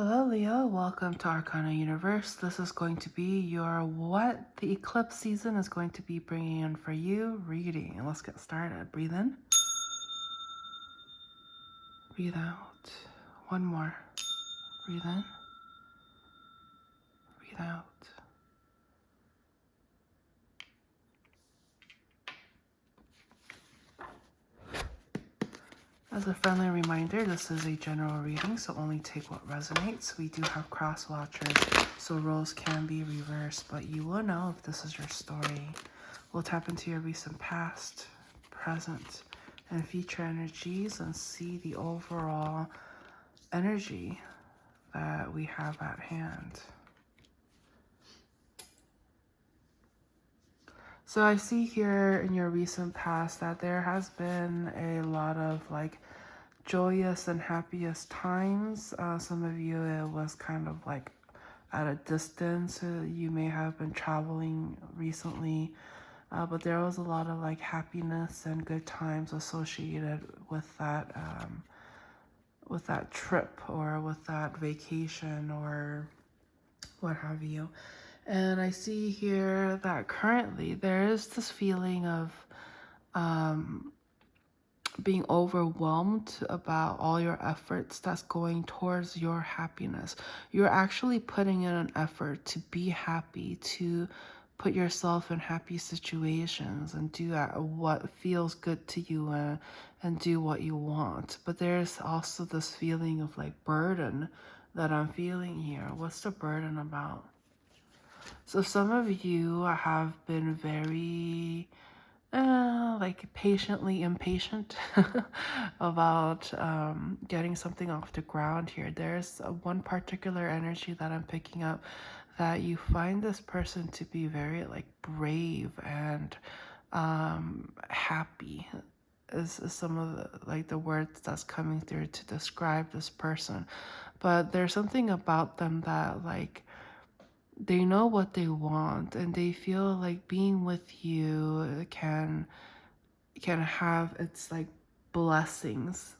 Hello Leo, welcome to ArcanaUniverse. This is going to be your what the eclipse season is going to be bringing in for you reading. And let's get started. Breathe in. Breathe out. One more. Breathe in. Breathe out. As a friendly reminder, this is a general reading, so only take what resonates. We do have cross watchers, so roles can be reversed, but you will know if this is your story. We'll tap into your recent past, present, and future energies and see the overall energy that we have at hand. So I see here in your recent past that there has been a lot of joyous and happiest times. Some of you, it was kind of like at a distance. You may have been traveling recently, but there was a lot of happiness and good times associated with that trip or with that vacation or what have you. And I see here that currently there is this feeling of being overwhelmed about all your efforts that's going towards your happiness. You're actually putting in an effort to be happy, to put yourself in happy situations and do what feels good to you, and do what you want. But there's also this feeling of burden that I'm feeling here. What's the burden about? So some of you have been very patiently impatient about getting something off the ground here. There's one particular energy that I'm picking up, that you find this person to be very brave and happy is some of the words that's coming through to describe this person. But there's something about them that they know what they want, and they feel like being with you can have its blessings,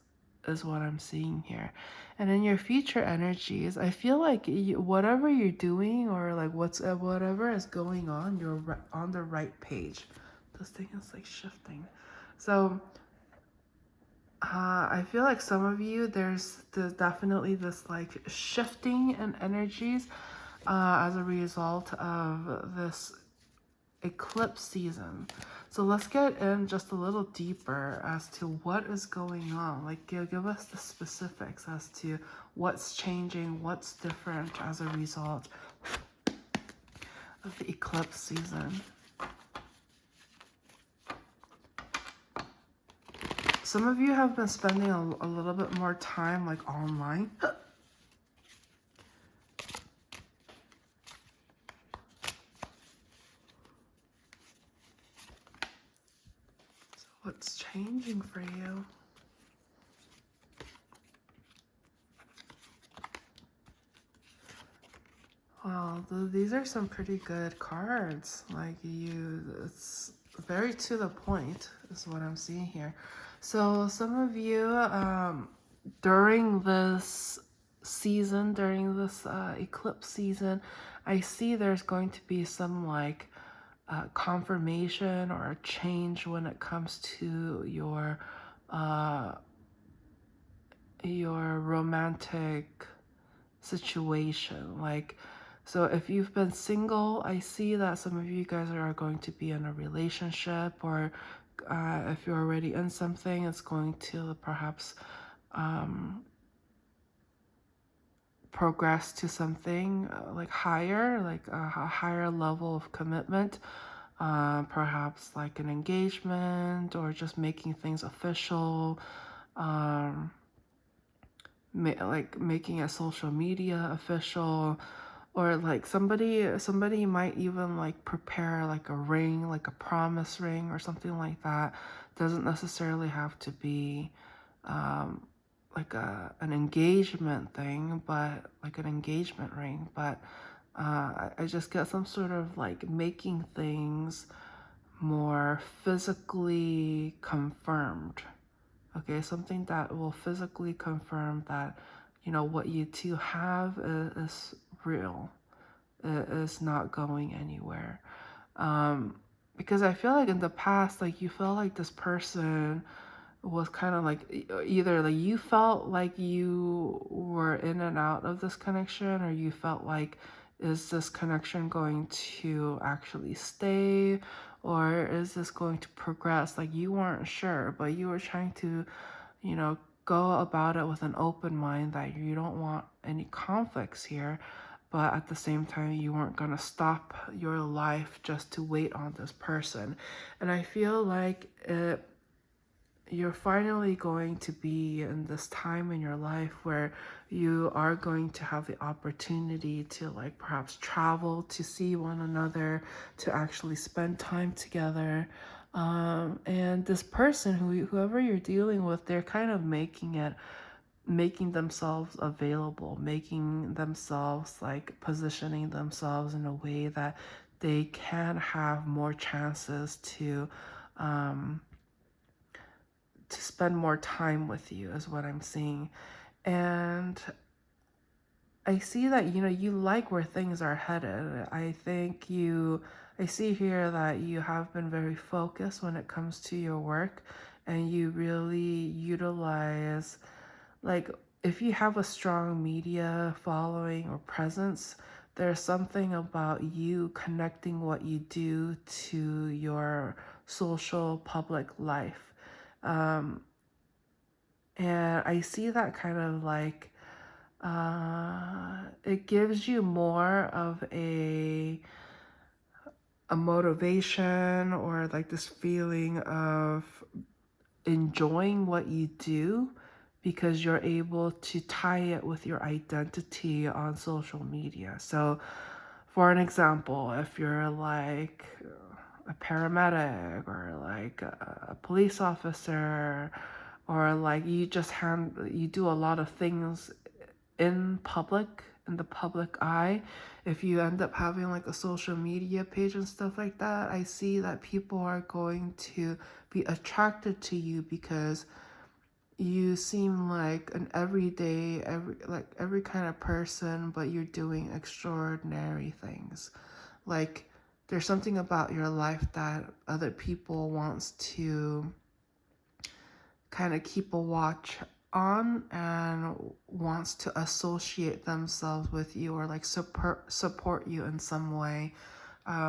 is what I'm seeing here. And in your future energies, I feel like whatever you're doing or whatever is going on, you're on the right page. This thing is shifting. So I feel like some of you, there's definitely this shifting in energies as a result of this eclipse season. So let's get in just a little deeper as to what is going on. Give us the specifics as to what's changing, what's different as a result of the eclipse season. Some of you have been spending a little bit more time online. What's changing for you? Well, these are some pretty good cards. It's very to the point is what I'm seeing here. So some of you, during this season, during this eclipse season, I see there's going to be some confirmation or a change when it comes to your romantic situation. So if you've been single, I see that some of you guys are going to be in a relationship, or if you're already in something, it's going to perhaps progress to something higher, a higher level of commitment, perhaps an engagement, or just making things official, making a social media official, or somebody might even prepare a ring, a promise ring or something like that. Doesn't necessarily have to be an engagement thing, but an engagement ring. But I just get some sort of making things more physically confirmed. Okay, something that will physically confirm that what you two have is real. It is not going anywhere. Because I feel like in the past, like you felt like this person was kind of like either like you felt like you were in and out of this connection, or you felt like, is this connection going to actually stay, or is this going to progress? Like you weren't sure, but you were trying to, go about it with an open mind that you don't want any conflicts here, but at the same time you weren't going to stop your life just to wait on this person. And I feel like you're finally going to be in this time in your life where you are going to have the opportunity to like perhaps travel, to see one another, to actually spend time together. And this person, whoever you're dealing with, they're kind of making themselves available, making themselves like positioning themselves in a way that they can have more chances um, to spend more time with you, is what I'm seeing. And I see that, you like where things are headed. I see here that you have been very focused when it comes to your work, and you really utilize, like, if you have a strong media following or presence, there's something about you connecting what you do to your social public life. Um, and I see that kind of like it gives you more of a motivation, or like this feeling of enjoying what you do, because you're able to tie it with your identity on social media. So for an example, if you're like a paramedic, or like a police officer, or like you do a lot of things in the public eye, if you end up having like a social media page and stuff like that, I see that people are going to be attracted to you, because you seem like an every kind of person, but you're doing extraordinary things. Like there's something about your life that other people wants to kind of keep a watch on, and wants to associate themselves with you, or like support you in some way,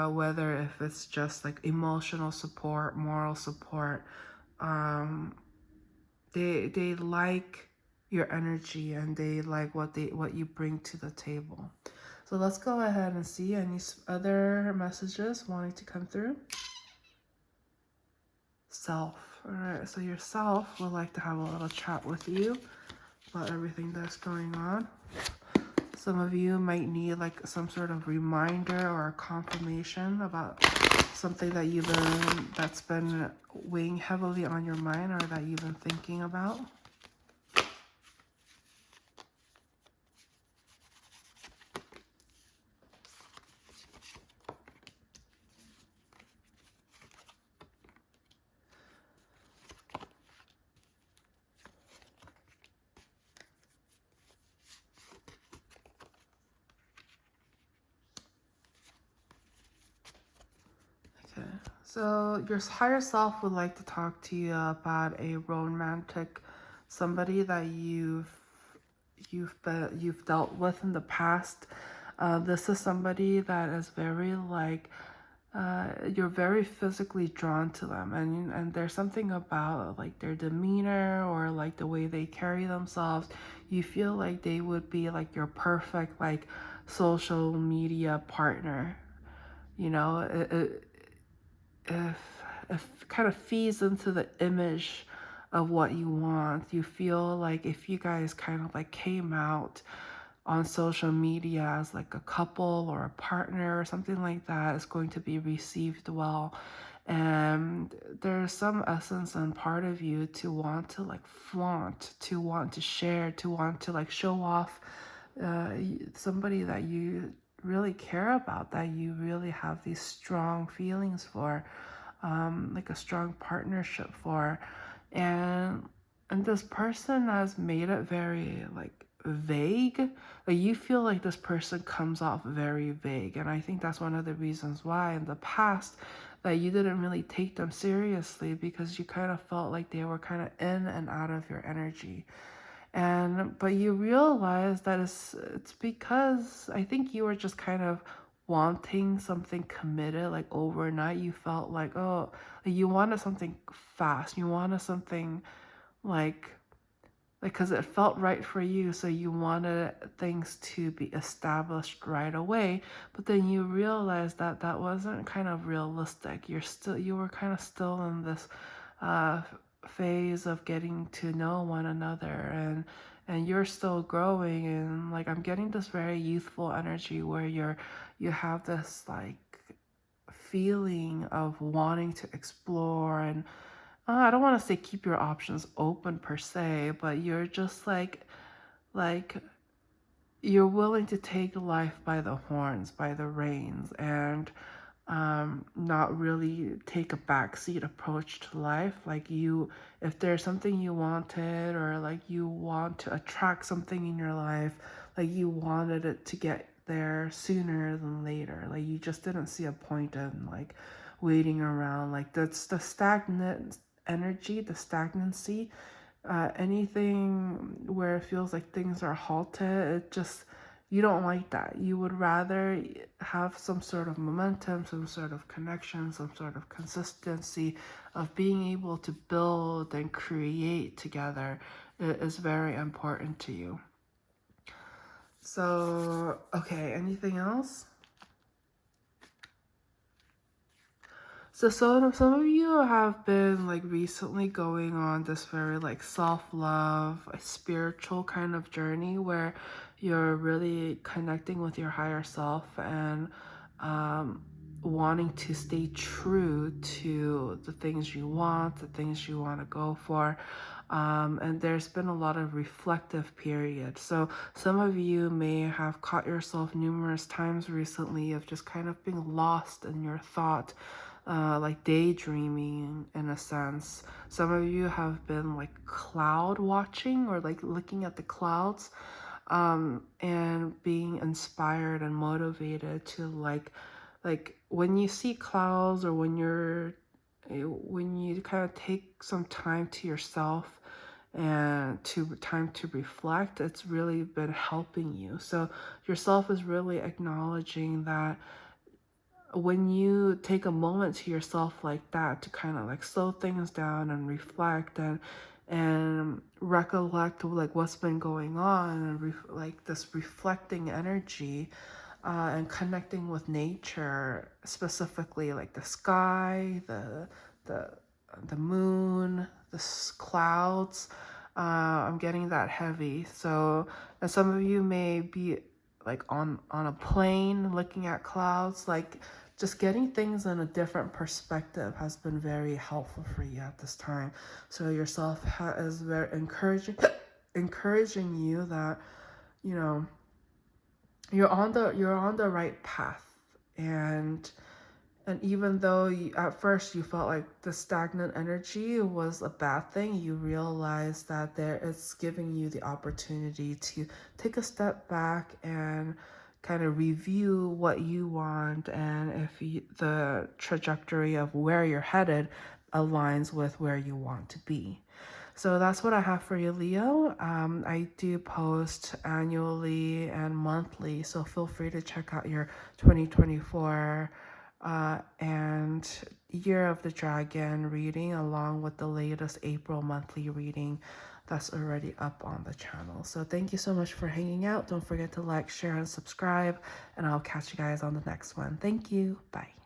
whether if it's just like emotional support, moral support. um, they like your energy, and they like what you bring to the table. So let's go ahead and see any other messages wanting to come through. Self. All right, so yourself would like to have a little chat with you about everything that's going on. Some of you might need like some sort of reminder or a confirmation about something that's been weighing heavily on your mind, or that you've been thinking about. Okay, so your higher self would like to talk to you about a romantic somebody that you've dealt with in the past. This is somebody that is very like you're very physically drawn to them, and there's something about like their demeanor, or like the way they carry themselves. You feel like they would be like your perfect like social media partner. You know, if if kind of feeds into the image of what you want. You feel like if you guys kind of like came out on social media as like a couple or a partner or something like that, is going to be received well. And there's some essence and part of you to want to like flaunt, to want to share, to want to like show off somebody that you really care about, that you really have these strong feelings for, like a strong partnership for. And this person has made it very like vague. Like you feel like this person comes off very vague, and I think that's one of the reasons why in the past that you didn't really take them seriously, because you kind of felt like they were kind of in and out of your energy. And but you realize that it's because I think you were just kind of wanting something committed, like overnight. You felt like, oh, like you wanted something fast, you wanted something like because it felt right for you, so you wanted things to be established right away. But then you realize that that wasn't kind of realistic. You were kind of still in this uh, phase of getting to know one another, and you're still growing, and like I'm getting this very youthful energy where you have this like feeling of wanting to explore, and I don't want to say keep your options open per se, but you're just like you're willing to take life by the horns, by the reins, and not really take a backseat approach to life. Like you, if there's something you wanted, or like you want to attract something in your life, like you wanted it to get there sooner than later. Like you just didn't see a point in like waiting around. Like that's the stagnant energy, the stagnancy, anything where it feels like things are halted, it just, you don't like that. You would rather have some sort of momentum, some sort of connection, some sort of consistency of being able to build and create together. It is very important to you. So, okay, anything else? So some of you have been like recently going on this very like self-love, spiritual kind of journey where you're really connecting with your higher self, and um, wanting to stay true to the things you want, the things you want to go for. And there's been a lot of reflective period. So some of you may have caught yourself numerous times recently of just kind of being lost in your thought, like daydreaming in a sense. Some of you have been like cloud watching, or like looking at the clouds, and being inspired and motivated to like when you see clouds, or when you kind of take some time to yourself and to time to reflect, it's really been helping you. So yourself is really acknowledging that when you take a moment to yourself like that, to kind of like slow things down and reflect, and recollect like what's been going on, and like this reflecting energy, and connecting with nature, specifically like the sky, the the moon, clouds. I'm getting that heavy. So, and some of you may be like on a plane looking at clouds, like just getting things in a different perspective has been very helpful for you at this time. So yourself is very encouraging you that, you know, you're on the right path. And even though at first you felt like the stagnant energy was a bad thing, you realize that it's giving you the opportunity to take a step back and kind of review what you want, and if the trajectory of where you're headed aligns with where you want to be. So that's what I have for you, Leo. I do post annually and monthly, so feel free to check out your 2024 and Year of the Dragon reading, along with the latest April monthly reading that's already up on the channel. So thank you so much for hanging out. Don't forget to like, share, and subscribe, and I'll catch you guys on the next one. Thank you. Bye.